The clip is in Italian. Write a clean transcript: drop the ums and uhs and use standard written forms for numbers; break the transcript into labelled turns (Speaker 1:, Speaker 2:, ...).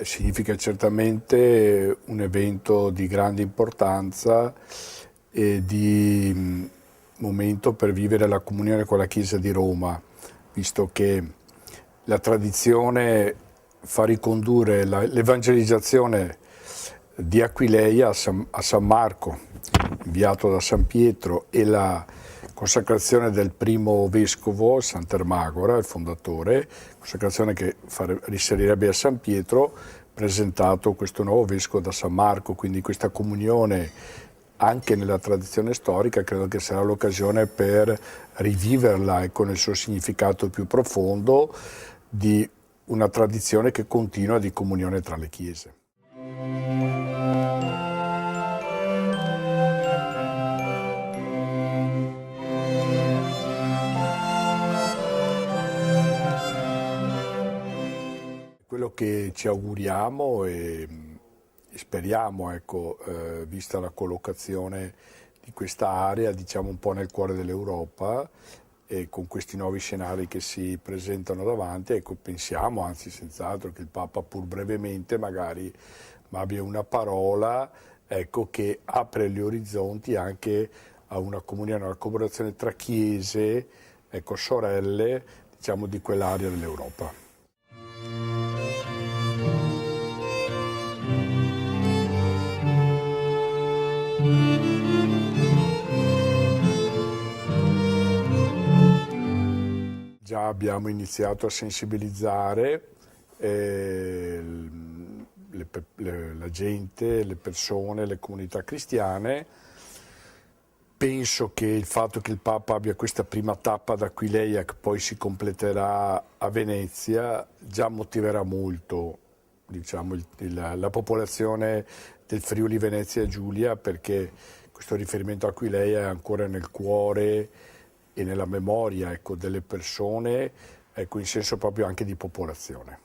Speaker 1: significa certamente un evento di grande importanza e di momento per vivere la comunione con la Chiesa di Roma, visto che la tradizione fa ricondurre l'evangelizzazione di Aquileia a San Marco, inviato da San Pietro, e la consacrazione del primo vescovo, Sant'Ermagora, il fondatore, consacrazione che risalirebbe a San Pietro, presentato questo nuovo vescovo da San Marco, quindi questa comunione anche nella tradizione storica credo che sarà l'occasione per riviverla, ecco, nel suo significato più profondo di una tradizione che continua di comunione tra le chiese. Quello che ci auguriamo e speriamo, ecco, vista la collocazione di questa area, diciamo un po' nel cuore dell'Europa, e con questi nuovi scenari che si presentano davanti, ecco, pensiamo, anzi senz'altro, che il Papa, pur brevemente magari, ma abbia una parola, ecco, che apre gli orizzonti anche a una comunione, una collaborazione tra chiese, ecco, sorelle, diciamo, di quell'area dell'Europa. Già abbiamo iniziato a sensibilizzare la gente, le persone, le comunità cristiane. Penso che il fatto che il Papa abbia questa prima tappa ad Aquileia, che poi si completerà a Venezia, già motiverà molto, diciamo, la popolazione del Friuli Venezia Giulia, perché questo riferimento a Aquileia è ancora nel cuore e nella memoria, ecco, delle persone, ecco, in senso proprio anche di popolazione.